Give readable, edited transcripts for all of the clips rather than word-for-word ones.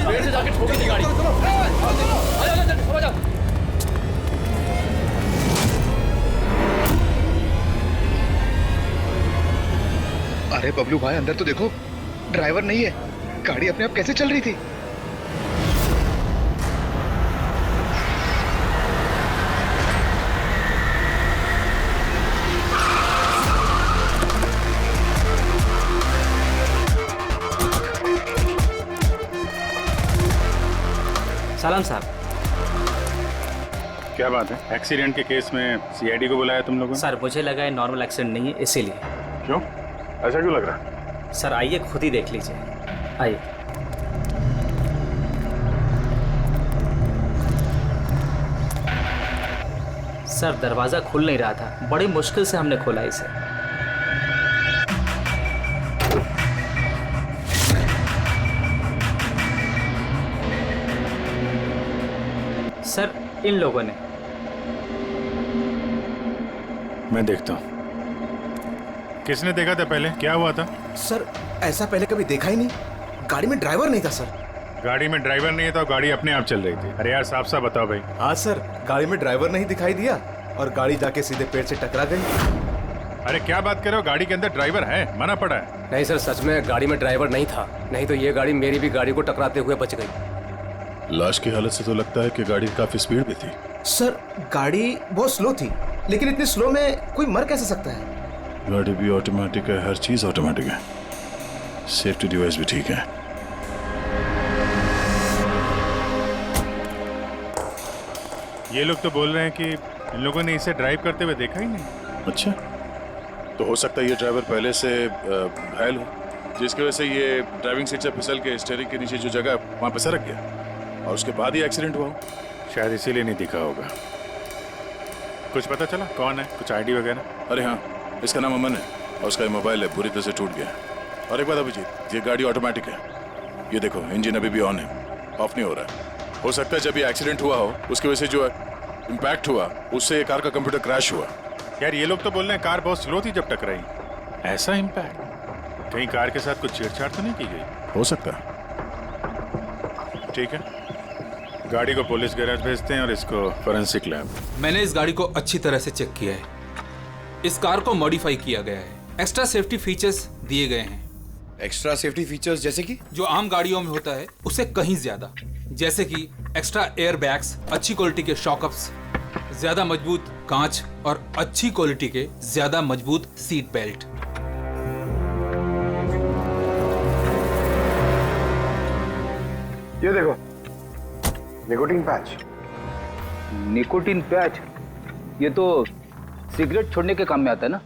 पेड़ से जाके ठोकी थी गाड़ी। आ जाओ। अरे बबलू भाई, अंदर तो देखो, ड्राइवर नहीं है। गाड़ी अपने आप कैसे चल रही थी? सलाम साहब। क्या बात है? एक्सीडेंट के केस में सीआईडी को बुलाया तुम लोगों ने? सर मुझे लगा है नॉर्मल एक्सीडेंट नहीं है, इसीलिए। क्यों? ऐसा क्यों लग रहा है? सर आइए खुद ही देख लीजिए, आइए। सर दरवाजा खुल नहीं रहा था, बड़ी मुश्किल से हमने खोला इसे। सर इन लोगों ने। मैं देखता हूँ। किसने देखा था पहले? क्या हुआ था? सर ऐसा पहले कभी देखा ही नहीं। गाड़ी में ड्राइवर नहीं था सर। गाड़ी में ड्राइवर नहीं था, गाड़ी अपने आप चल रही थी। अरे यार साफ साफ बताओ भाई। हाँ सर, गाड़ी में ड्राइवर नहीं दिखाई दिया और गाड़ी जाके सीधे पेड़ से टकरा गई। अरे क्या बात कर रहे हो? गाड़ी के अंदर ड्राइवर है, मना पड़ा है। नहीं सर, सच में गाड़ी में ड्राइवर नहीं था, नहीं तो ये गाड़ी मेरी भी गाड़ी को टकराते हुए बच गई। लाश की हालत से तो लगता है कि गाड़ी काफी स्पीड में थी। सर गाड़ी बहुत स्लो थी, लेकिन इतनी स्लो में कोई मर कैसे सकता है? गाड़ी भी ऑटोमेटिक है, हर चीज ऑटोमेटिक है, सेफ्टी डिवाइस भी ठीक है। ये लोग तो बोल रहे हैं कि इन लोगों ने इसे ड्राइव करते हुए देखा ही नहीं। अच्छा, तो हो सकता है ये ड्राइवर पहले से घायल हो, जिसकी वजह से ये ड्राइविंग सीट से फिसल के स्टीयरिंग के नीचे जो जगह है वहां पे सरक गया और उसके बाद ही एक्सीडेंट हुआ हो। शायद इसीलिए नहीं दिखा होगा। कुछ पता चला कौन है? कुछ आईडी वगैरह? अरे हाँ, इसका नाम अमन है और उसका मोबाइल है बुरी तरह से टूट गया। और एक बात अभिजीत, ये गाड़ी ऑटोमेटिक है, ये देखो इंजन अभी भी ऑन है, ऑफ नहीं हो रहा है। हो सकता है जब ये एक्सीडेंट हुआ हो उसकी वजह से जो इम्पैक्ट हुआ उससे ये कार का कंप्यूटर क्रैश हुआ। यार ये लोग तो बोल रहे हैं कार बहुत स्लो थी जब टकराई। ऐसा इम्पैक्ट? कहीं कार के साथ कुछ छेड़छाड़ तो नहीं की गई? हो सकता है। ठीक है, गाड़ी को पुलिस गैरेज भेजते हैं और इसको फोरेंसिक लैब। मैंने इस गाड़ी को अच्छी तरह से चेक किया है। इस कार को मॉडिफाई किया गया है, एक्स्ट्रा सेफ्टी फीचर्स दिए गए हैं। एक्स्ट्रा सेफ्टी फीचर्स जैसे कि? जो आम गाड़ियों में होता है उससे कहीं ज्यादा, जैसे कि एक्स्ट्रा एयर बैग्स, अच्छी क्वालिटी के शॉकअप्स, ज्यादा मजबूत कांच और अच्छी क्वालिटी के ज्यादा मजबूत सीट बेल्ट। ये देखो, निकोटीन पैच। Nicotine patch? ये तो सिगरेट छोड़ने के काम में आता है ना?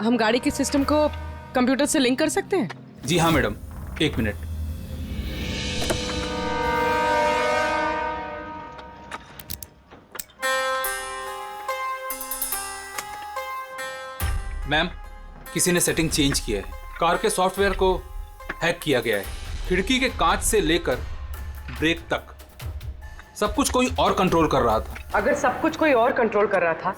हम गाड़ी के सिस्टम को कंप्यूटर से लिंक कर सकते हैं? जी हाँ मैडम, एक मिनट। मैम, किसी ने सेटिंग चेंज किया है। कार के सॉफ्टवेयर को हैक किया गया है। खिड़की के कांच से लेकर ब्रेक तक सब कुछ कोई और कंट्रोल कर रहा था। अगर सब कुछ कोई और कंट्रोल कर रहा था,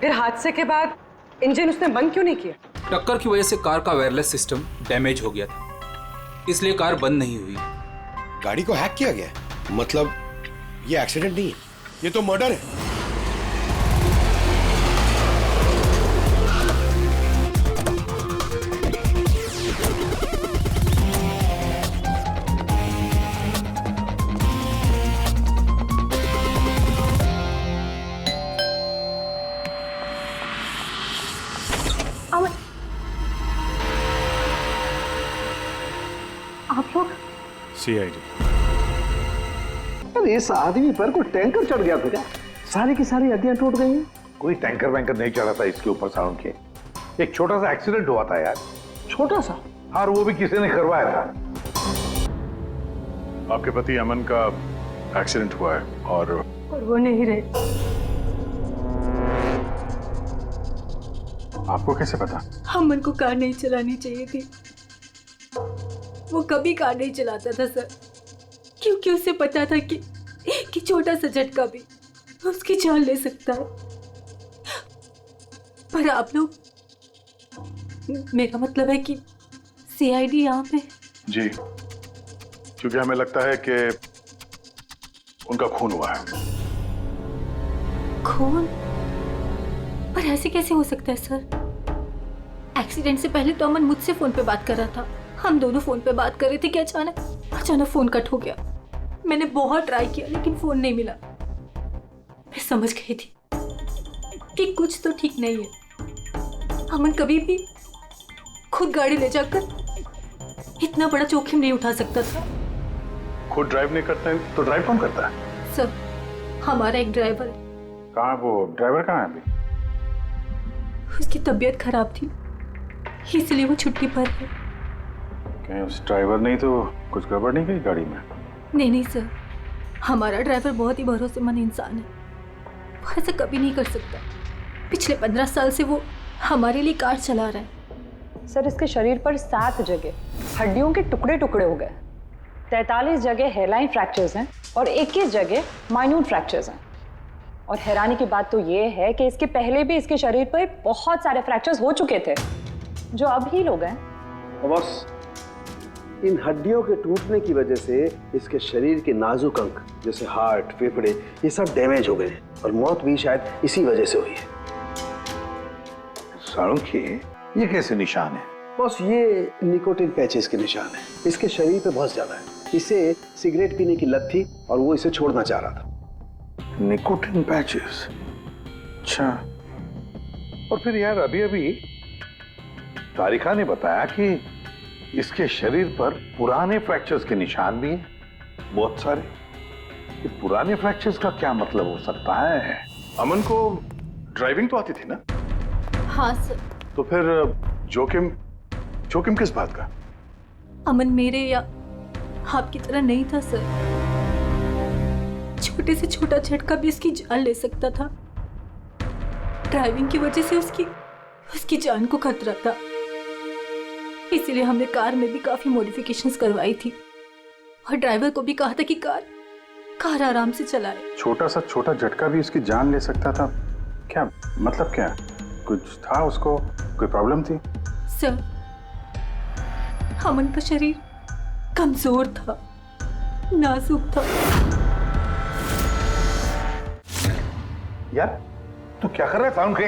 फिर हादसे के बाद इंजन उसने बंद क्यों नहीं किया? टक्कर की वजह से कार का वायरलेस सिस्टम डैमेज हो गया था, इसलिए कार बंद नहीं हुई। गाड़ी को हैक किया गया? मतलब ये एक्सीडेंट नहीं है, ये तो मर्डर है। आप लोग? सीआईडी। अरे इस आदमी पर कोई टैंकर चढ़ गया था क्या? सारी की सारी हड्डियां टूट गई हैं। कोई टैंकर वैंकर नहीं चढ़ा था इसके ऊपर साउंड के। एक छोटा सा एक्सीडेंट हुआ था यार। छोटा सा? हाँ, वो भी किसी ने करवाया था। आपके पति अमन का एक्सीडेंट हुआ है और वो नहीं रहे। आपको कैसे पता? अमन को कार नहीं चलानी चाहिए थी, वो कभी कार नहीं चलाता था सर, क्योंकि उसे पता था कि छोटा सा झटका भी उसकी जान ले सकता है। पर आप लोग मेरा मतलब है कि सीआईडी यहाँ पे। जी, क्योंकि हमें लगता है कि उनका खून हुआ है। खून? पर ऐसे कैसे हो सकता है सर? एक्सीडेंट से पहले तो अमन मुझसे फोन पे बात कर रहा था, हम दोनों फोन पे बात कर रहे थे कि अचानक फोन कट हो गया। मैंने बहुत ट्राई किया लेकिन फोन नहीं मिला। मैं समझ गई थी कि कुछ तो ठीक नहीं है। अमन कभी भी खुद गाड़ी ले जाकर इतना बड़ा जोखिम नहीं उठा सकता था। खुद ड्राइव नहीं करते हैं तो ड्राइव कौन करता है? सर, हमारा एक ड्राइवर है। कहाँ वो ड्राइवर कहाँ है अभी? उसकी तबीयत खराब थी इसलिए वो छुट्टी पर है। कहीं उस ड्राइवर नहीं तो कुछ गड़बड़ नहीं गई गाड़ी में? नहीं सर, हमारा ड्राइवर बहुत ही भरोसेमंद इंसान है। वो ऐसा कभी नहीं कर सकता। पिछले 15 साल से वो हमारे लिए कार चला रहा है। सर, इसके शरीर पर 7 जगह हड्डियों के टुकड़े टुकड़े हो गए, 43 जगह हेयरलाइन फ्रैक्चर्स हैं और 21 जगह माइन्यूट फ्रैक्चर्स हैं। और हैरानी की बात तो ये है कि इसके पहले भी इसके शरीर पर बहुत सारे फ्रैक्चर्स हो चुके थे जो अब हील हो गए। बस इन हड्डियों के टूटने की वजह से इसके शरीर के नाजुक अंग जैसे हार्ट, फेफड़े, ये सब डैमेज हो गए और मौत भी शायद इसी वजह से हुई है। साळुंखे, ये कैसे निशान है? बस ये निकोटिन पैचेस के निशान है। इसके शरीर पे बहुत ज्यादा है। इसे सिगरेट पीने की लत थी और वो इसे छोड़ना चाह रहा था। Nicotine patches? अच्छा। और फिर यार अभी तारिका ने बताया कि इसके शरीर पर पुराने फ्रैक्चर्स के निशान भी हैं, बहुत सारे। ये पुराने फ्रैक्चर्स का क्या मतलब हो सकता है? अमन को ड्राइविंग तो आती थी ना? हाँ सर। तो फिर जोखिम किस बात का? अमन मेरे या आपकी तरह नहीं था सर। छोटे से छोटा झटका भी उसकी जान ले सकता था। ड्राइविंग की वजह से उसकी जान को खतरा था। इसीलिए हमने कार में भी काफी मॉडिफिकेशंस करवाई थी और ड्राइवर को भी कहा था कि कार आराम से चलाए। छोटा झटका भी उसकी जान ले सकता था? क्या मतलब? क्या कुछ था उसको? कोई प्रॉब्लम थी? सर, अमन का शरीर कमजोर था, नाजुक था। यार तू क्या कर रहा है साळुंखे?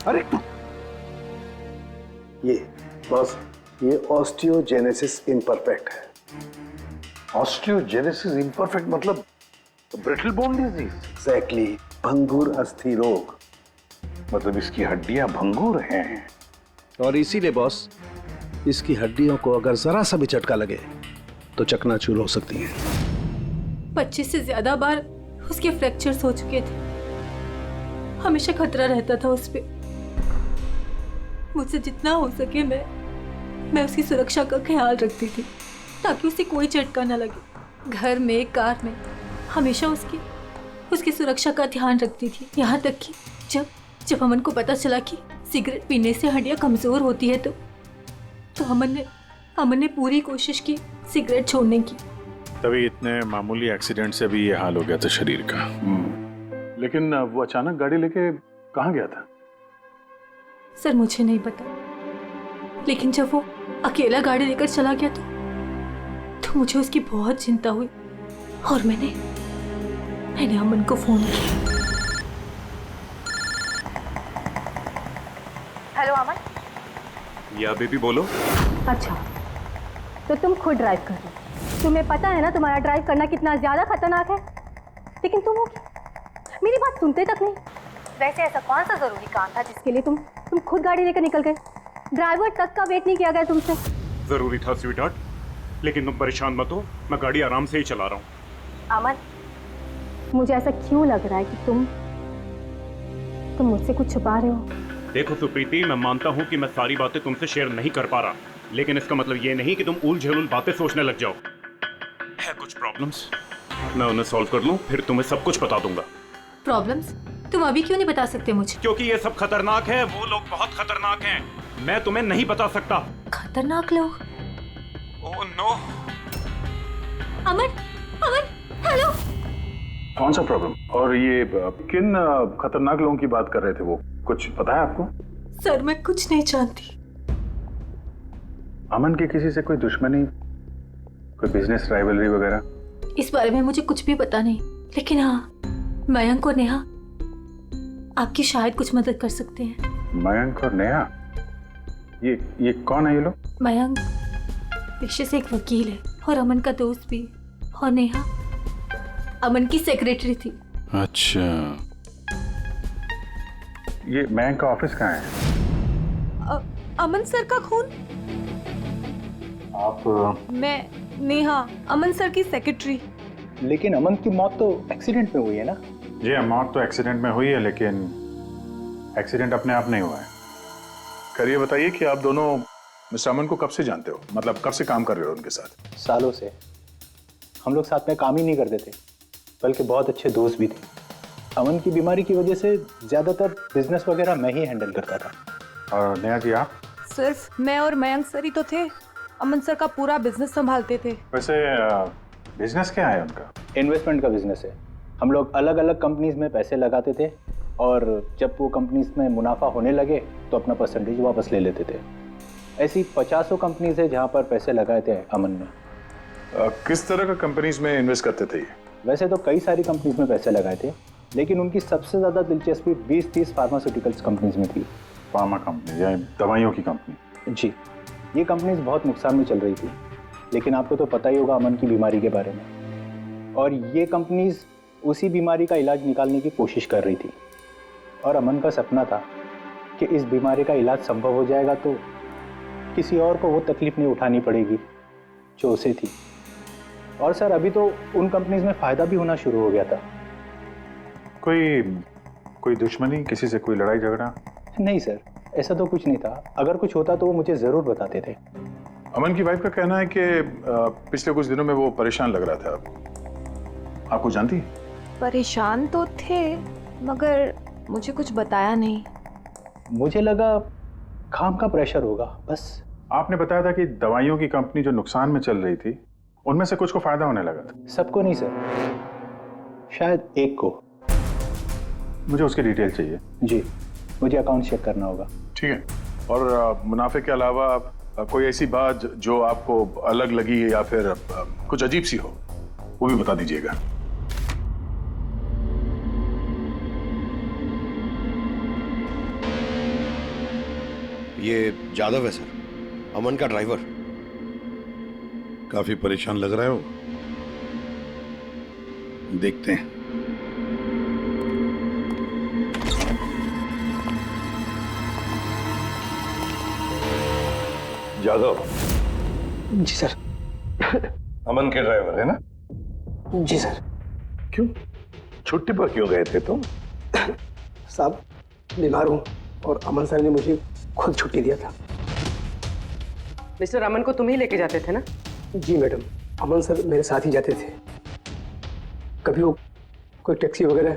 अरे ये ऑस्टियोजेनेसिस इम्परफेक्ट है। ऑस्टियोजेनेसिस इम्परफेक्ट मतलब ब्रिटल बोन डिजीज? एग्जैक्टली, भंगुर अस्थि रोग। मतलब इसकी हड्डियां भंगुर हैं। और इसीलिए बॉस, इसकी हड्डियों को अगर जरा सा भी झटका लगे तो चकनाचूर हो सकती हैं। 25 से ज्यादा बार उसके फ्रैक्चर्स हो चुके थे। हमेशा खतरा रहता था उस पे। मुझसे जितना हो सके मैं उसकी सुरक्षा का ख्याल रखती थी ताकि उसे कोई झटका न लगे। घर में, कार में हमेशा उसकी सुरक्षा का ध्यान रखती थी। यहाँ तक कि जब अमन को पता चला कि सिगरेट पीने से हड्डियाँ कमजोर होती है तो अमन ने पूरी कोशिश की सिगरेट छोड़ने की। तभी इतने मामूली एक्सीडेंट से भी ये हाल हो गया था शरीर का। लेकिन वो अचानक गाड़ी लेके कहाँ गया था? सर, मुझे नहीं पता, लेकिन जब वो अकेला गाड़ी लेकर चला गया तो मुझे उसकी बहुत चिंता हुई और मैंने अमन को फोन किया। हेलो अमन। या बेबी बोलो। अच्छा, तो तुम खुद ड्राइव कर रहे हो। तुम्हें पता है ना तुम्हारा ड्राइव करना कितना ज्यादा खतरनाक है, लेकिन तुम मेरी बात सुनते तक नहीं। वैसे ऐसा कौन सा जरूरी काम था जिसके लिए तुम खुद गाड़ी लेकर निकल गए? ड्राइवर तक का वेट नहीं किया गया तुमसे। जरूरी था स्वीटहार्ट, लेकिन तुम परेशान मत हो, मैं गाड़ी आराम से ही चला रहा हूँ। अमन, मुझे ऐसा क्यों लग रहा है कि तुम मुझसे कुछ छुपा रहे हो? देखो सुप्रीति, मैं मानता हूँ कि मैं सारी बातें तुमसे शेयर नहीं कर पा रहा, लेकिन इसका मतलब ये नहीं कि तुम उल-झुल बातें सोचने लग जाओ। है कुछ प्रॉब्लम्स, मैं उन्हें सॉल्व कर लूँ, फिर तुम्हें सब कुछ बता दूंगा। प्रॉब्लम्स? तुम अभी क्यों नहीं बता सकते मुझे? क्योंकि ये सब खतरनाक है, वो लोग बहुत खतरनाक हैं, मैं तुम्हें नहीं बता सकता। खतरनाक लोग? Oh no. अमन, हेलो। कौन सा प्रॉब्लम? और ये किन खतरनाक लोगों की बात कर रहे थे वो? कुछ पता है आपको? सर, मैं कुछ नहीं जानती। अमन की किसी से कोई दुश्मनी, कोई बिजनेस राइवलरी वगैरह? इस बारे में मुझे कुछ भी पता नहीं, लेकिन हाँ, मयंक और नेहा आपकी शायद कुछ मदद कर सकते हैं। मयंक और नेहा? ये कौन है ये लोग? मयंक पेशे से एक वकील है और अमन का दोस्त भी, और नेहा अमन की सेक्रेटरी थी। अच्छा, ये मयंक का ऑफिस कहाँ है? अमन सर का खून? आप? मैं नेहा, अमन सर की सेक्रेटरी। लेकिन अमन की मौत तो एक्सीडेंट में हुई है ना? जी, मौत तो एक्सीडेंट में हुई है, लेकिन एक्सीडेंट अपने आप नहीं हुआ है। करिए, बताइए कि आप दोनों मिस्टर अमन को कब से जानते हो? मतलब कब से काम कर रहे हो उनके साथ? सालों से। हम लोग साथ में काम ही नहीं करते थे, बल्कि बहुत अच्छे दोस्त भी थे। अमन की बीमारी की वजह से ज़्यादातर बिजनेस वगैरह मैं ही हैंडल करता था। और नेहा जी आप? सिर्फ मैं और मयंक सर ही तो थे, अमन सर का पूरा बिजनेस संभालते थे। वैसे बिजनेस क्या है उनका? इन्वेस्टमेंट का बिजनेस है। हम लोग अलग अलग कंपनीज में पैसे लगाते थे और जब वो कंपनीज में मुनाफा होने लगे तो अपना परसेंटेज वापस ले लेते थे। ऐसी 50 कंपनीज है जहाँ पर पैसे लगाए थे अमन ने। किस तरह का कंपनीज में इन्वेस्ट करते थे? वैसे तो कई सारी कंपनीज में पैसे लगाए थे, लेकिन उनकी सबसे ज़्यादा दिलचस्पी 20-30 फार्मास्यूटिकल्स कंपनीज में थी। फार्मा कंपनी या दवाइयों की कंपनी? जी, ये कंपनीज बहुत नुकसान में चल रही थी, लेकिन आपको तो पता ही होगा अमन की बीमारी के बारे में। और ये कंपनीज उसी बीमारी का इलाज निकालने की कोशिश कर रही थी, और अमन का सपना था कि इस बीमारी का इलाज संभव हो जाएगा तो किसी और को वो तकलीफ नहीं उठानी पड़ेगी जो उसे थी। और सर, अभी तो उन कंपनीज में फ़ायदा भी होना शुरू हो गया था। कोई दुश्मनी, किसी से कोई लड़ाई झगड़ा? नहीं सर, ऐसा तो कुछ नहीं था। अगर कुछ होता तो वो मुझे ज़रूर बताते थे। अमन की वाइफ का कहना है कि पिछले कुछ दिनों में वो परेशान लग रहा था। आपको जानती? परेशान तो थे, मगर मुझे कुछ बताया नहीं। मुझे लगा काम का प्रेशर होगा बस। आपने बताया था कि दवाइयों की कंपनी जो नुकसान में चल रही थी, उनमें से कुछ को फायदा होने लगा था। सबको नहीं सर, शायद एक को। मुझे उसकी डिटेल चाहिए। जी, मुझे अकाउंट चेक करना होगा। ठीक है। और मुनाफे के अलावा कोई ऐसी बात जो आपको अलग लगी या फिर कुछ अजीब सी हो, वो भी बता दीजिएगा। ये जादव है सर, अमन का ड्राइवर। काफी परेशान लग रहा है वो। देखते हैं। जादव? जी सर। अमन के ड्राइवर है ना? जी सर। क्यों, छुट्टी पर क्यों गए थे तुम? साहब, बीमार हूँ और अमन सर ने मुझे खुद छुट्टी दिया था। मिस्टर अमन को तुम ही लेके जाते थे ना? जी मैडम, अमन सर मेरे साथ ही जाते थे। कभी वो कोई टैक्सी वगैरह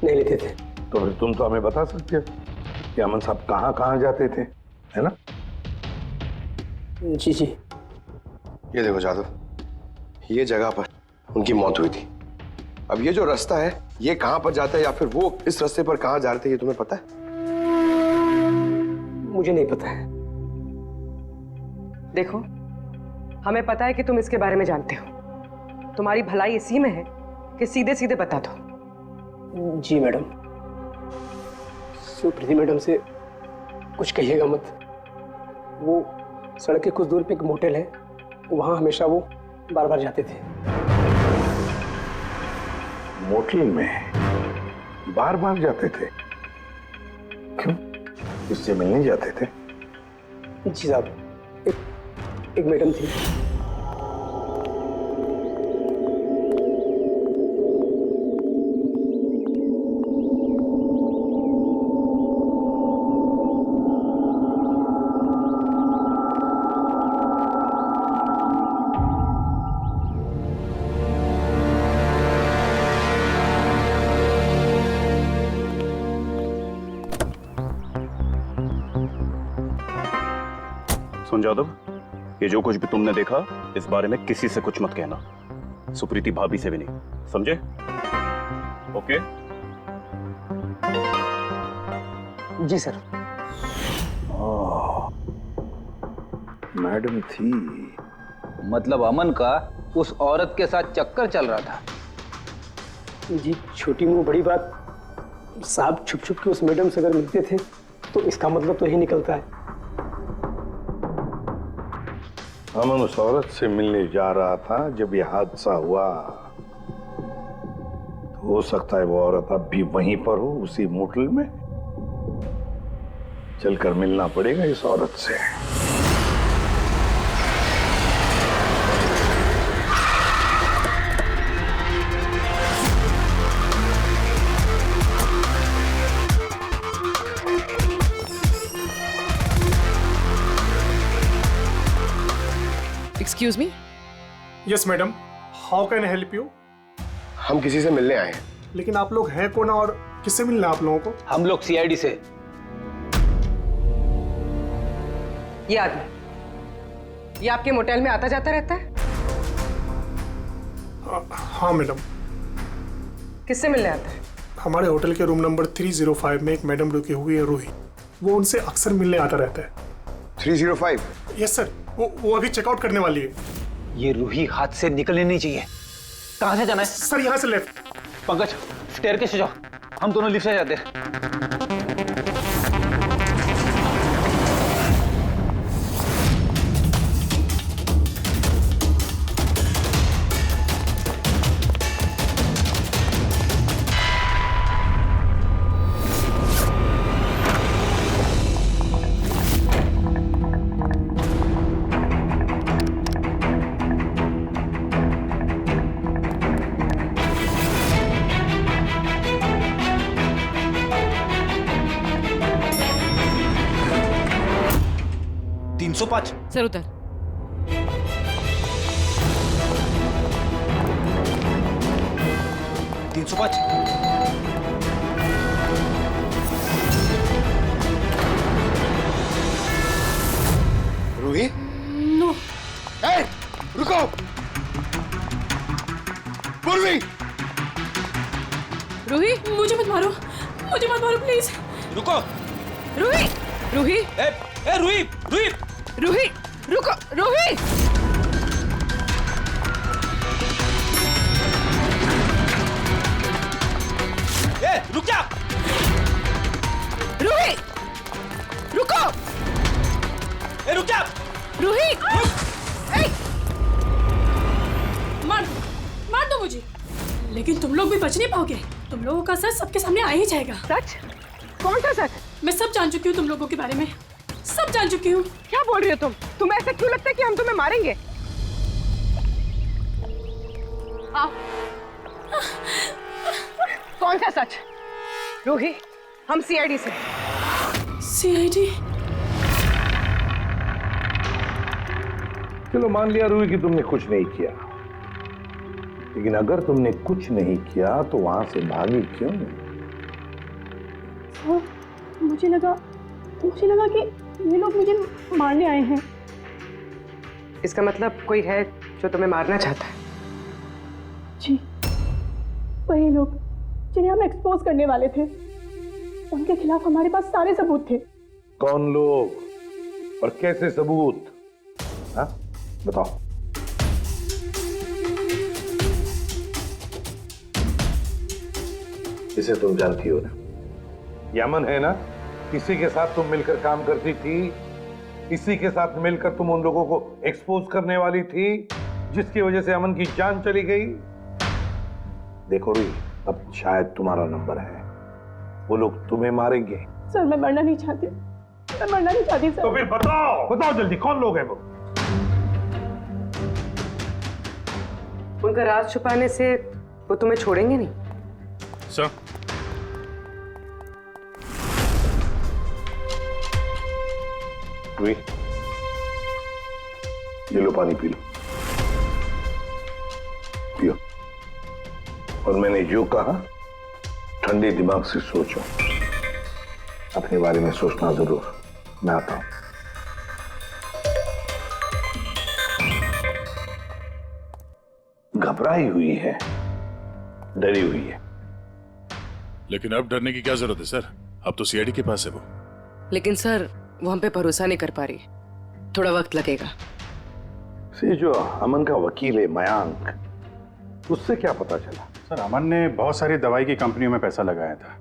नहीं लेते थे। तो फिर तुम तो हमें बता सकते हो कि अमन साहब कहाँ कहाँ जाते थे, है ना? जी जी। ये देखो जादव, ये जगह पर उनकी मौत हुई थी। अब ये जो रास्ता है, ये कहाँ पर जाता है या फिर वो इस रास्ते पर कहाँ जा रहे थे, ये तुम्हें पता है? मुझे नहीं पता है। देखो, हमें पता है कि तुम इसके बारे में जानते हो। तुम्हारी भलाई इसी में है कि सीधे सीधे बता दो। जी मैडम। सुप्रीति मैडम से कुछ कहिएगा मत। वो सड़क के कुछ दूर पे एक मोटेल है, वहां हमेशा वो बार बार जाते थे। मोटेल में बार बार जाते थे? क्यों, इससे मिलने जाते थे? जी साहब, एक मैडम थी। सुन जादव, ये जो कुछ भी तुमने देखा, इस बारे में किसी से कुछ मत कहना, सुप्रीति भाभी से भी नहीं, समझे? ओके? जी सर। मैडम थी। मतलब अमन का उस औरत के साथ चक्कर चल रहा था। जी छोटी मुंह बड़ी बात, साहब छुप छुप के उस मैडम से अगर मिलते थे तो इसका मतलब तो यही निकलता है। अमन उस औरत से मिलने जा रहा था जब यह हादसा हुआ। तो हो सकता है वो औरत अब भी वहीं पर हो, उसी मोटल में। चलकर मिलना पड़ेगा इस औरत से। Excuse me. Yes madam, how can I help you? हम किसी से मिलने आए हैं। लेकिन आप लोग हैं कौन और किससे मिलना है आप लोगों को? हम लोग सीआईडी से। ये आदमी, ये आपके मोटेल में आता जाता रहता है? हाँ मैडम। किससे मिलने आता है? हमारे होटल के रूम नंबर 305 में एक मैडम रुकी हुई है, रूही। वो उनसे अक्सर मिलने आता रहता है। 305? यस सर, वो अभी चेकआउट करने वाली है। ये रूही हाथ से निकलनी नहीं चाहिए। कहाँ से जाना है? सर यहाँ से लेफ्ट। पंकज स्टेयरकेस से जाओ, हम दोनों लिफ्ट से जाते हैं। सर उधर। रूही? नो। ए, रुको। पूर्वी! रूही, मुझे मत मारो, मुझे मत मारो प्लीज। रुको। रूही, रूही, ए रूही, रूही, रूही, रुको, रूही। ए, रुक जा। रूही, रुको। ए, रुक जा। रूही, मार दो मुझे, लेकिन तुम लोग भी बच नहीं पाओगे। तुम लोगों का सच सबके सामने आ ही जाएगा। सच? कौन सा सच? मैं सब जान चुकी हूँ तुम लोगों के बारे में, सब जान चुकी हूँ। क्या बोल रही हो तुम? तुम्हें ऐसा क्यों लगता है कि हम तुम्हें मारेंगे? आओ। कौन सा सच? रूही, हम सीआईडी से। सीआईडी? चलो मान लिया रूही कि तुमने कुछ नहीं किया, लेकिन अगर तुमने कुछ नहीं किया तो वहां से भागी क्यों? मुझे लगा कि ये लोग मुझे मारने आए हैं। इसका मतलब कोई है जो तुम्हें मारना चाहता है? जी, वही लोग जिन्हें हम एक्सपोज करने वाले थे। उनके खिलाफ हमारे पास सारे सबूत थे। कौन लोग और कैसे सबूत? हाँ, बताओ। इसे तुम जानती हो ना, यमन है ना, इसी के साथ तुम मिलकर काम करती थी, इसी के साथ मिलकर तुम उन लोगों को एक्सपोज करने वाली थी जिसकी वजह से अमन की जान चली गई। देखो रूही, अब शायद तुम्हारा नंबर है, वो लोग तुम्हें मारेंगे। सर मैं मरना नहीं चाहती, मैं मरना नहीं चाहती सर। तो फिर बताओ, बताओ जल्दी, कौन लोग हैं वो? उनका राज छुपाने से वो तुम्हें छोड़ेंगे नहीं। सर, रूही, ये लो पानी पी लो, पियो। और मैंने जो कहा ठंडे दिमाग से सोचो, अपने बारे में सोचना जरूर। मैं आता हूं। घबराई हुई है, डरी हुई है। लेकिन अब डरने की क्या जरूरत है सर? अब तो सीआईडी के पास है वो। लेकिन सर वो हम पे भरोसा नहीं कर पा रही। थोड़ा वक्त लगेगा। से जो अमन का वकील है मयांक, उससे क्या पता चला? सर अमन ने बहुत सारी दवाई की कंपनियों में पैसा लगाया था,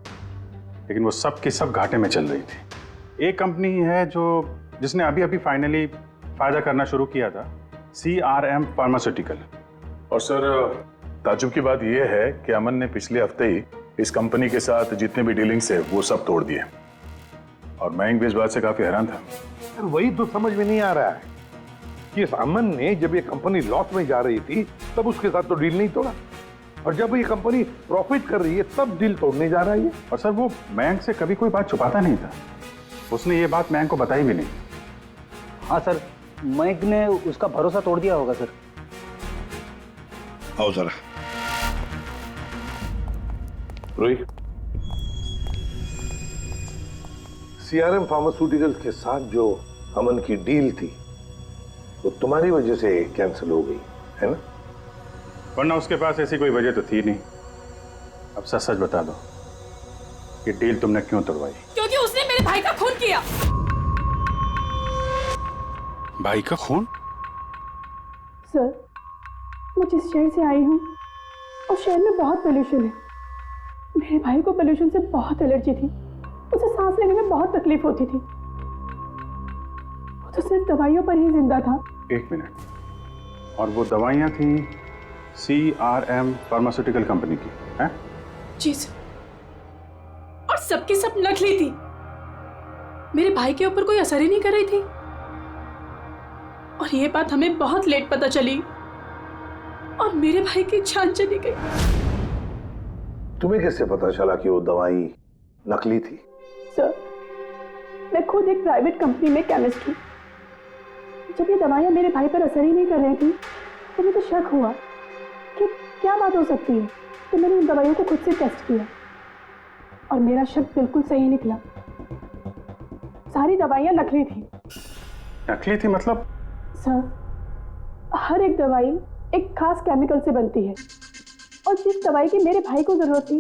लेकिन वो सब की सब घाटे में चल रही थी। एक कंपनी है जिसने अभी अभी फाइनली फायदा करना शुरू किया था, CRM फार्मास्यूटिकल। और सर ताजुब की बात यह है कि अमन ने पिछले हफ्ते ही इस कंपनी के साथ जितने भी डीलिंग्स है वो सब तोड़ दिए, और मयंक भी इस बात से काफी हैरान था। वही तो समझ में नहीं आ रहा है कि इस अमन ने जब ये कंपनी लॉस में जा रही थी तब उसके साथ तो डील नहीं तोड़ा, और जब ये कंपनी प्रॉफिट कर रही है तब डील तोड़ने जा रहा है। और सर वो मयंक से कभी कोई बात छुपाता नहीं था, उसने ये बात मयंक को बताई भी नहीं। हाँ सर, मयंक ने उसका भरोसा तोड़ दिया होगा सर। आओ जरा रोही, CRM फार्मास्यूटिकल्स के साथ जो अमन की डील थी वो तुम्हारी वजह से कैंसिल हो गई है ना? वरना उसके पास ऐसी कोई वजह तो थी नहीं। अब सच सच बता दो कि डील तुमने क्यों तोड़वाई? क्योंकि उसने मेरे भाई का खून किया। भाई का खून? सर, मैं जिस शहर से आई हूँ उस शहर में बहुत पोल्यूशन है। मेरे भाई को पोल्यूशन से बहुत एलर्जी थी, उसे सांस लेने में बहुत तकलीफ होती थी। वो तो सिर्फ दवाइयों पर ही जिंदा था। एक मिनट, और वो दवाइयाँ थी CRM फार्मास्यूटिकल कंपनी की, हैं? जी सर, और सबकी सब नकली थी। मेरे भाई के ऊपर कोई असर ही नहीं कर रही थी, और ये बात हमें बहुत लेट पता चली और मेरे भाई की जान चली गई। तुम्हें कैसे पता चला कि वो दवाई नकली थी? सर, मैं खुद एक प्राइवेट कंपनी में केमिस्ट हूँ। जब ये दवाइयाँ मेरे भाई पर असर ही नहीं कर रही थी तो मुझे शक हुआ कि क्या बात हो सकती है। तो मैंने उन दवाइयों को खुद से टेस्ट किया और मेरा शक बिल्कुल सही निकला। सारी दवाइयाँ नकली थी। नकली थी मतलब? सर, हर एक दवाई एक खास केमिकल से बनती है, और जिस दवाई की मेरे भाई को जरूरत थी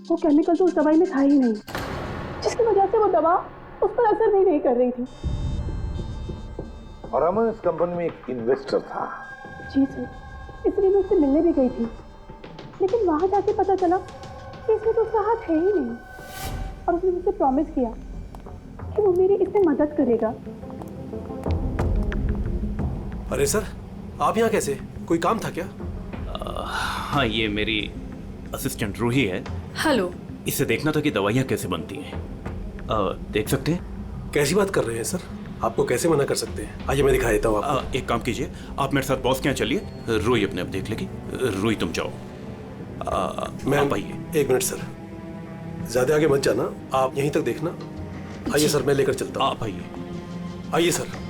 वो केमिकल तो उस दवाई में था ही नहीं, जिसकी वजह से वो दवा उस पर असर भी नहीं कर रही थी। और अमन इस कंपनी में एक इन्वेस्टर था। जी सर, इसलिए मैं उससे मिलने भी गई थी, लेकिन वहां जाके पता चला कि इसमें तो उसका हाथ है ही नहीं, और उसने मुझसे प्रॉमिस किया कि वो मेरी इसमें मदद करेगा। अरे सर, आप यहाँ कैसे? कोई काम था क्या? हाँ, ये मेरी असिस्टेंट रूही है। हेलो। इसे देखना था कि दवाइयाँ कैसे बनती हैं। देख सकते हैं? कैसी बात कर रहे हैं सर? आपको कैसे मना कर सकते हैं? आइए मैं दिखा देता हूँ आपको। एक काम कीजिए, आप मेरे साथ बॉस के यहाँ चलिए, रूही अपने आप देख लेगी। रूही तुम जाओ। मैम आइए। एक मिनट सर, ज्यादा आगे मत जाना, आप यहीं तक देखना। आइए सर, मैं लेकर चलता हूँ। आप आइए। आइए सर।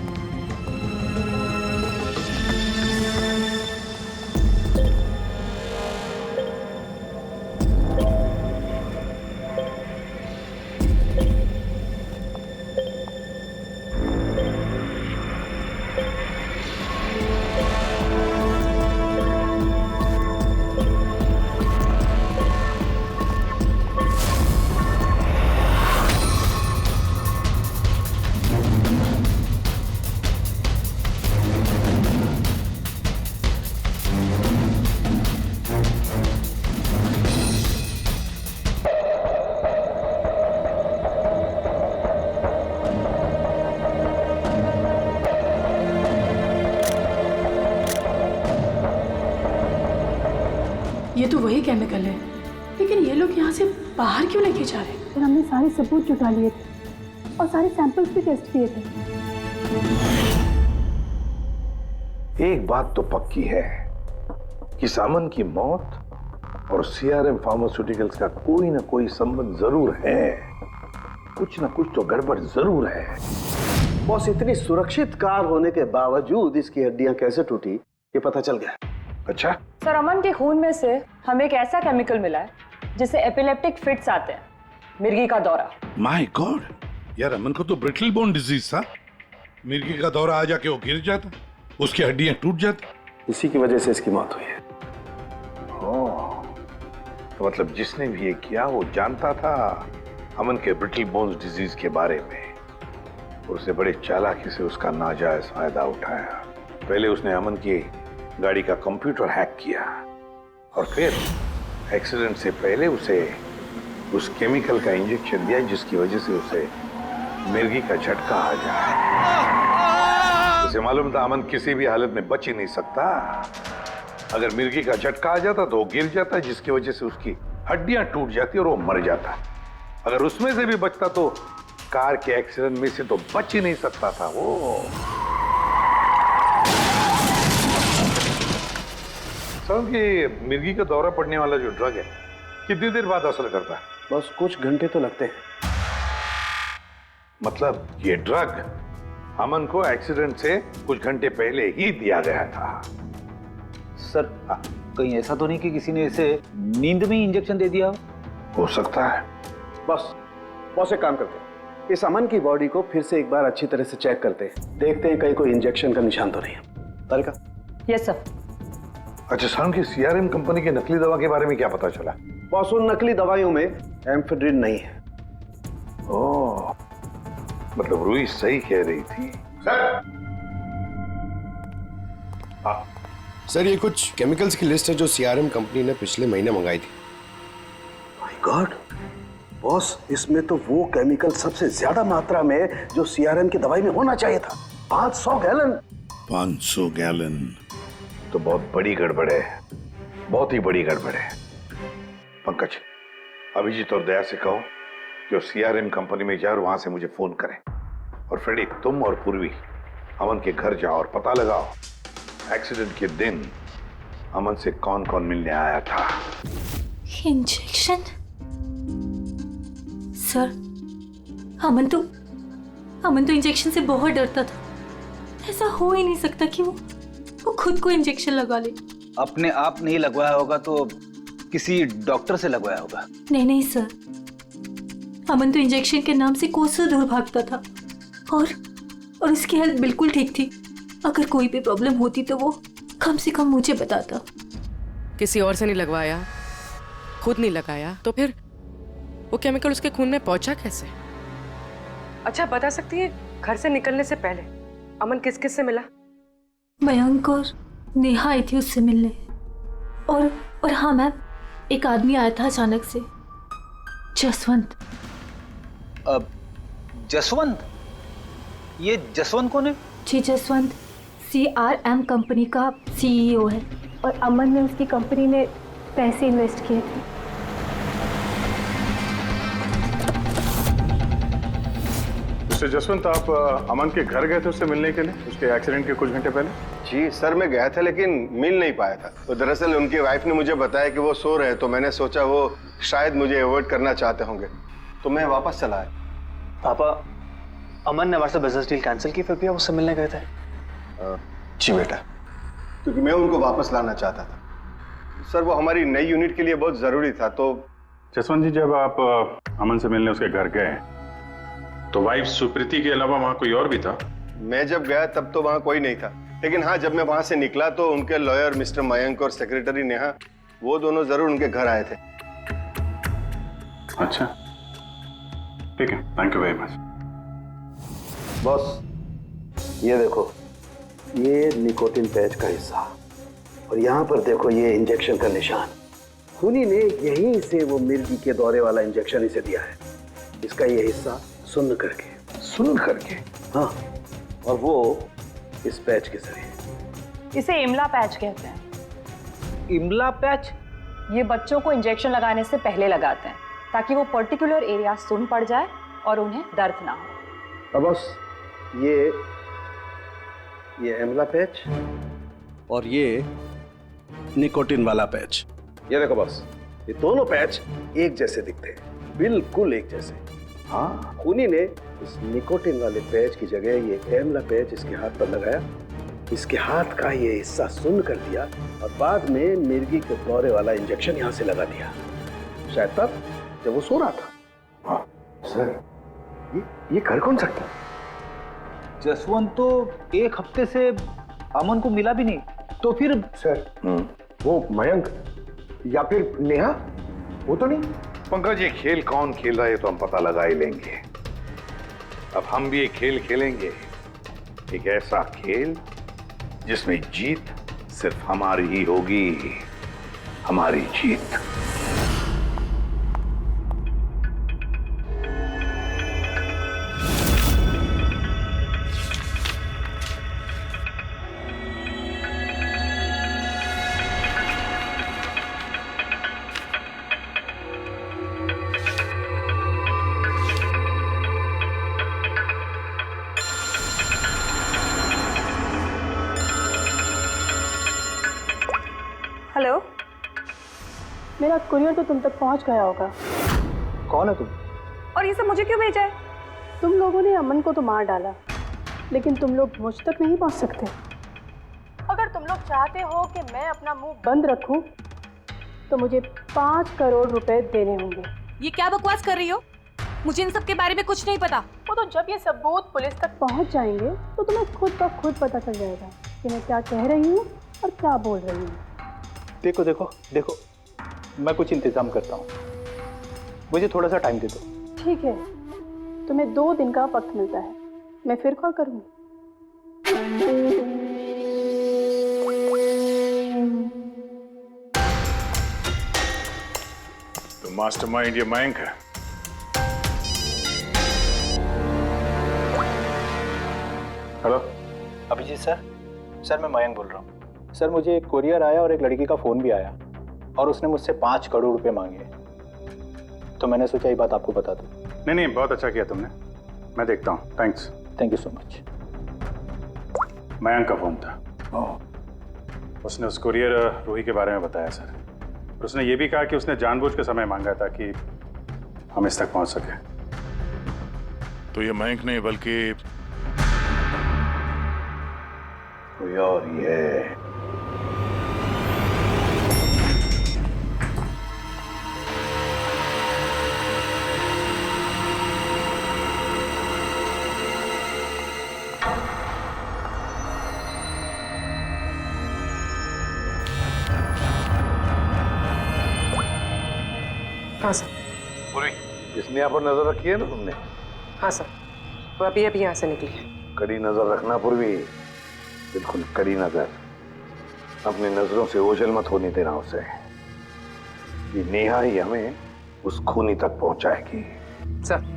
ये तो वही केमिकल है, लेकिन ये लोग यहाँ से बाहर क्यों लेके जा रहे हैं? फिर हमने सारे सबूत जुटा लिए थे और सारे सैंपल्स भी टेस्ट किए थे। एक बात तो पक्की है कि सामन की मौत और CRM फार्मास्यूटिकल्स का कोई ना कोई संबंध जरूर है। कुछ ना कुछ तो गड़बड़ जरूर है। बॉस, इतनी सुरक्षित कार होने के बावजूद इसकी हड्डियां कैसे टूटी ये पता चल गया। अच्छा सर, अमन के खून में से हमें एक ऐसा केमिकल मिला है जिससे एपिलेप्टिक फिट्स आते हैं, मिर्गी का दौरा। माय गॉड, यार अमन को तो ब्रिटल बोन डिजीज था। मिर्गी का दौरा आ जाके वो गिर जाता, उसकी हड्डियां टूट जाती, इसी की वजह से इसकी मौत हुई है। तो मतलब जिसने भी ये किया वो जानता था अमन के ब्रिटल बोन्स डिजीज के बारे में। उसे बड़े चालाकी से उसका नाजायज फायदा उठाया। पहले उसने अमन की गाड़ी का कंप्यूटर हैक किया और फिर एक्सीडेंट से पहले उसे उस केमिकल का इंजेक्शन दिया जिसकी वजह से उसे मिर्गी का झटका आ जाए। उसे मालूम था अमन किसी भी हालत में बच ही नहीं सकता। अगर मिर्गी का झटका आ जाता तो वो गिर जाता, जिसकी वजह से उसकी हड्डियां टूट जाती और वो मर जाता। अगर उसमें से भी बचता तो कार के एक्सीडेंट में से तो बच ही नहीं सकता था वो। समझ कि मिर्गी का दौरा पड़ने वाला जो ड्रग है कितनी देर बाद असर करता है? बस कुछ घंटे तो लगते हैं। मतलब ये ड्रग अमन को एक्सीडेंट से कुछ घंटे पहले ही दिया गया था। सर कहीं ऐसा तो नहीं कि किसी ने इसे नींद में इंजेक्शन दे दिया हो सकता है। बस एक काम करते हैं, इस अमन की बॉडी को फिर से एक बार अच्छी तरह से चेक करते हैं, देखते हैं कहीं कोई इंजेक्शन का निशान तो नहीं है। तारिका? Yes sir. अच्छा साहब की सीआरएम कंपनी की नकली दवा के बारे में क्या पता चला? बॉस उन नकली दवाइयों में एम्फेड्रिन नहीं है। ओह, मतलब रूही सही कह रही थी। सर ये कुछ केमिकल्स की लिस्ट है जो सीआरएम कंपनी ने पिछले महीने मंगाई थी। माय गॉड बॉस, इसमें तो वो केमिकल सबसे ज्यादा मात्रा में जो सीआरएम की दवाई में होना चाहिए था, 500 गैलन। 500 गैलन तो बहुत बड़ी गड़बड़ है, बहुत ही बड़ी गड़बड़ है। पंकज, अभिजीत और दया से कहो कि वो सीआरएम कंपनी में जाओ और वहां से मुझे फोन करें। और फ्रेडी, तुम और पूर्वी अमन के घर जाओ और पता लगाओ एक्सीडेंट के दिन अमन से कौन कौन मिलने आया था। इंजेक्शन? सर अमन तो इंजेक्शन से बहुत डरता था। ऐसा हो ही नहीं सकता कि वो खुद को इंजेक्शन लगा ले। अपने आप नहीं लगवाया होगा तो किसी डॉक्टर से लगवाया होगा। नहीं सर, अमन तो इंजेक्शन के नाम से कोसों दूर भागता था और उसकी हेल्थ बिल्कुल ठीक थी। अगर कोई भी प्रॉब्लम होती तो वो कम से कम मुझे बताता। किसी और से नहीं लगवाया, खुद नहीं लगाया, तो फिर वो केमिकल उसके खून में पहुंचा कैसे? अच्छा बता सकती है, घर से निकलने से पहले अमन किस किस से मिला? मयंक और नेहा आई थी उससे मिलने। और हाँ मैम, एक आदमी आया था अचानक से, जसवंत। अब जसवंत? ये जसवंत कौन है? जी जसवंत सीआरएम कंपनी का सीईओ है और अमन ने उसकी कंपनी में पैसे इन्वेस्ट किए थे। मिस्टर जसवंत, आप अमन के घर गए थे उससे मिलने के लिए उसके एक्सीडेंट के कुछ घंटे पहले? जी सर, मैं गया था लेकिन मिल नहीं पाया था। तो दरअसल उनकी वाइफ ने मुझे बताया कि वो सो रहे हैं, तो मैंने सोचा वो शायद मुझे अवॉइड करना चाहते होंगे, तो मैं वापस चला आया। पापा, अमन ने हमारे साथ बिजनेस डील कैंसिल की, फिर भी आप उससे मिलने गए थे? जी बेटा, क्योंकि मैं उनको वापस लाना चाहता था सर। वो हमारी नई यूनिट के लिए बहुत जरूरी था। तो जसवंत जी, जब आप अमन से मिलने उसके घर गए तो वाइफ सुप्रीति के अलावा वहां कोई और भी था? मैं जब गया तब तो वहां कोई नहीं था, लेकिन हाँ जब मैं वहां से निकला तो उनके लॉयर मिस्टर मयंक और सेक्रेटरी नेहा, वो दोनों जरूर उनके घर आए थे। अच्छा ठीक है, thank you very much. Boss ये देखो, ये निकोटिन पैच का हिस्सा और यहाँ पर देखो ये इंजेक्शन का निशान। खूनी ने यहीं से वो मिर्गी के दौरे वाला इंजेक्शन इसे दिया है। इसका ये हिस्सा सुन्न करके हाँ, और वो इस पैच के जरिए। इसे इमला पैच कहते हैं। इमला पैच? ये बच्चों को इंजेक्शन लगाने से पहले लगाते हैं ताकि वो पर्टिकुलर एरिया सुन्न पड़ जाए और उन्हें दर्द ना हो। अब बस ये इमला पैच और ये निकोटिन वाला पैच, ये देखो बस, ये दोनों पैच एक जैसे दिखते हैं, बिल्कुल एक जैसे। हाँ, खूनी ने इस निकोटिन वाले पैच की जगह ये एमला पैच इसके हाथ पर लगाया, इसके हाथ का ये हिस्सा सुन्न कर दिया और बाद में मिर्गी के दौरे वाला इंजेक्शन यहाँ से लगा दिया, शायद तब जब वो सो रहा था। हाँ सर, ये कर कौन सकता? जसवंत तो एक हफ्ते से अमन को मिला भी नहीं, तो फिर? सर वो मयंक या फिर नेहा, वो तो नहीं। पंकज, ये खेल कौन खेल रहा है तो हम पता लगा ही लेंगे। अब हम भी एक खेल खेलेंगे, एक ऐसा खेल जिसमें जीत सिर्फ हमारी ही होगी, हमारी जीत। हेलो, मेरा कुरियर तो तुम तक पहुंच गया होगा। कौन है तुम? और ये सब मुझे क्यों भेजा है? तुम लोगों ने अमन को तो मार डाला, लेकिन तुम लोग मुझ तक नहीं पहुंच सकते। अगर तुम लोग चाहते हो कि मैं अपना मुंह बंद रखूं, तो मुझे 5 करोड़ रुपए देने होंगे। ये क्या बकवास कर रही हो? मुझे इन सब के बारे में कुछ नहीं पता। वो तो जब ये सबूत पुलिस तक पहुंच जाएंगे तो तुम्हें खुद ब खुद पता चल जाएगा कि मैं क्या कह रही हूँ और क्या बोल रही हूँ। देखो देखो देखो, मैं कुछ इंतजाम करता हूँ, मुझे थोड़ा सा टाइम दे दो। ठीक है, तुम्हें 2 दिन का वक्त मिलता है, मैं फिर कॉल करूँगी। तो मास्टरमाइंड ये मयंक है। Hello Abhijit sir. सर मैं मयंक बोल रहा हूँ। सर मुझे एक कोरियर आया और एक लड़की का फ़ोन भी आया और उसने मुझसे 5 करोड़ रुपए मांगे, तो मैंने सोचा ये बात आपको बता दूँ। नहीं नहीं, बहुत अच्छा किया तुमने, मैं देखता हूँ। Thanks. Thank you so much. Mayank का फ़ोन था। उसने उस कोरियर रूही के बारे में बताया सर, और उसने ये भी कहा कि उसने जानबूझ के समय मांगा ताकि हम इस तक पहुँच सकें। तो ये मयंक नहीं बल्कि कोई और ही है। हाँ सर। पूरी इसने यहाँ पर नजर रखी है ना तुमने? हाँ सर, वो अभी अभी यहाँ से निकली है। कड़ी नजर रखना पूर्वी, बिल्कुल कड़ी नजर। अपनी नजरों से ओझल मत होने देना उसे। ये नेहा ही हमें उस खूनी तक पहुंचाएगी। सर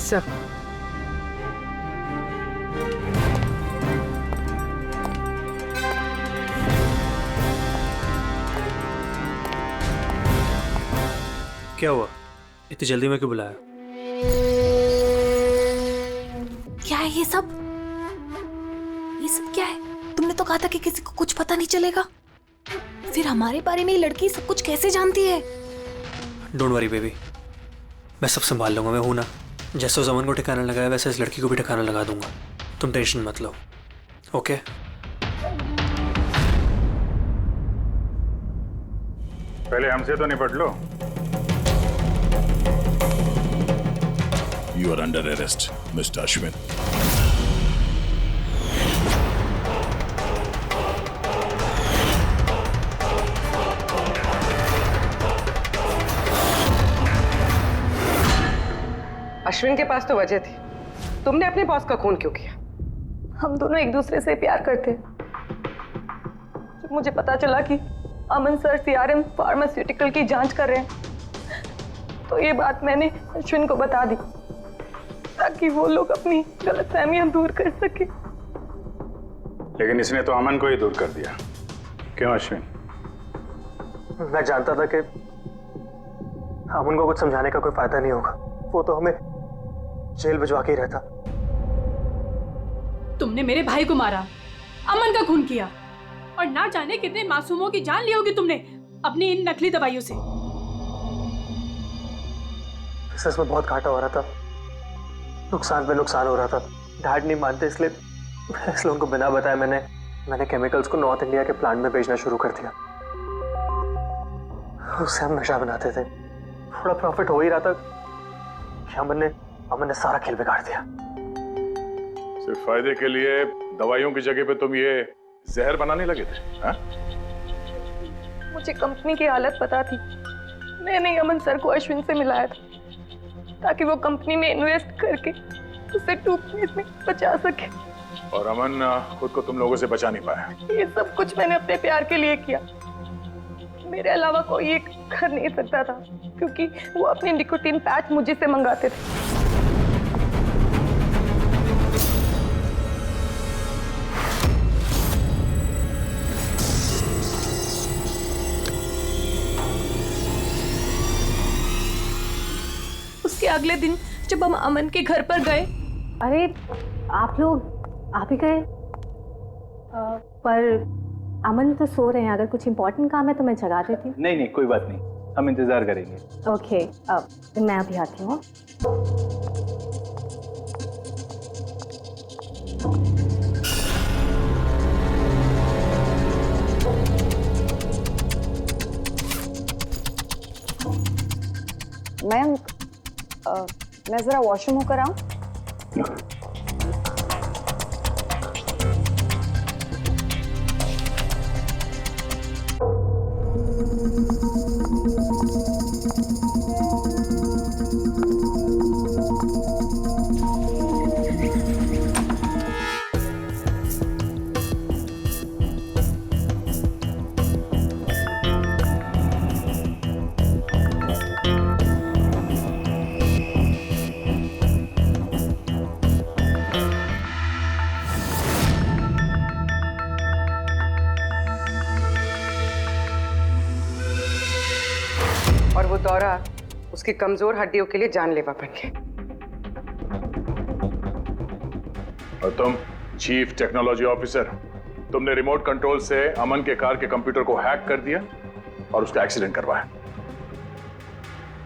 सर क्या हुआ? इतनी जल्दी में क्यों बुलाया? क्या है ये सब? ये सब क्या है? तुमने तो कहा था कि किसी को कुछ पता नहीं चलेगा। फिर हमारे बारे में ये लड़की सब कुछ कैसे जानती है? डोंट वरी बेबी, मैं सब संभाल लूंगा। मैं हूं ना। जैसे उस अमन को ठिकाना लगाया वैसे इस लड़की को भी ठिकाना लगा दूंगा। तुम टेंशन मत लो, ओके? पहले हमसे तो निपट लो। You are under arrest mister Ashwin. Ashwin के पास तो वजह थी, तुमने अपने बॉस का खून क्यों किया? हम दोनों एक दूसरे से प्यार करते। जब मुझे पता चला कि अमन सर सीआरएम फार्मास्यूटिकल की जांच कर रहे हैं, तो ये बात मैंने अश्विन को बता दी ताकि वो लोग अपनी गलतफहमियां दूर कर सके। लेकिन इसने तो अमन को ही दूर कर दिया। क्यों अश्विन? मैं जानता था कि अमन को कुछ समझाने का कोई फायदा नहीं होगा, वो तो हमें जेल भिजवा के ही रहता। तुमने मेरे भाई को मारा, अमन का खून किया और ना जाने कितने मासूमों की जान ली होगी तुमने अपनी इन नकली दवाइयों से। बिजनेस में बहुत घाटा हो रहा था, नुकसान पे नुकसान हो रहा था। डैड नहीं मानते, इसलिए उनको बिना बताए मैंने केमिकल्स को नॉर्थ इंडिया के प्लांट में बेचना शुरू कर दिया। उससे हम नशा बनाते थे, थोड़ा प्रॉफिट हो ही रहा था। अमन ने सारा खेल बिगाड़ दिया। सिर्फ फायदे के लिए दवाइयों की जगह पे तुम ये जहर बनाने लगे थे, हाँ? मुझे कंपनी की हालत पता थी, मैंने अमन सर को अश्विन से मिलाया था ताकि वो कंपनी में इन्वेस्ट करके उसे डूबने में बचा सके। और अमन खुद को तुम लोगों से बचा नहीं पाया। ये सब कुछ मैंने अपने प्यार के लिए किया, मेरे अलावा कोई ये कर नहीं सकता था, क्योंकि वो अपने निकोटीन पैच मुझे से मंगाते थे। उसके अगले दिन जब हम अमन के घर पर गए। अरे आप लोग आ भी गए, पर अमन तो सो रहे हैं। अगर कुछ इम्पोर्टेंट काम है तो मैं जगा देती हूँ। नहीं, कोई बात नहीं, हम इंतजार करेंगे। ओके, मैं अभी आती हूँ। मैं जरा वॉशरूम होकर आऊं? और वो दौरा उसकी कमजोर हड्डियों के लिए जानलेवा बन गया। और तुम चीफ टेक्नोलॉजी ऑफिसर, तुमने रिमोट कंट्रोल से अमन के कार के कंप्यूटर को हैक कर दिया और उसका एक्सीडेंट करवाया।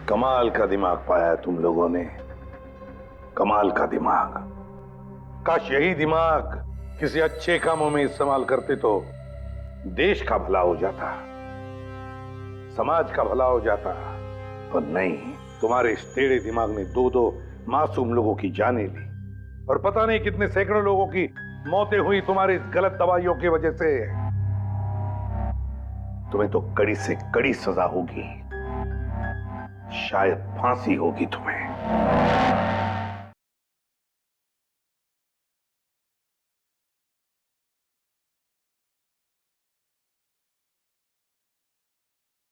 कमाल का दिमाग पाया है तुम लोगों ने, कमाल का दिमाग। काश यही दिमाग किसी अच्छे कामों में इस्तेमाल करते तो देश का भला हो जाता, समाज का भला हो जाता। पर नहीं, तुम्हारे इस टेढ़े दिमाग ने दो मासूम लोगों की जानें ली और पता नहीं कितने सैकड़ों लोगों की मौतें हुई तुम्हारी इस गलत दवाइयों की वजह से। तुम्हें तो कड़ी से कड़ी सजा होगी, शायद फांसी होगी तुम्हें।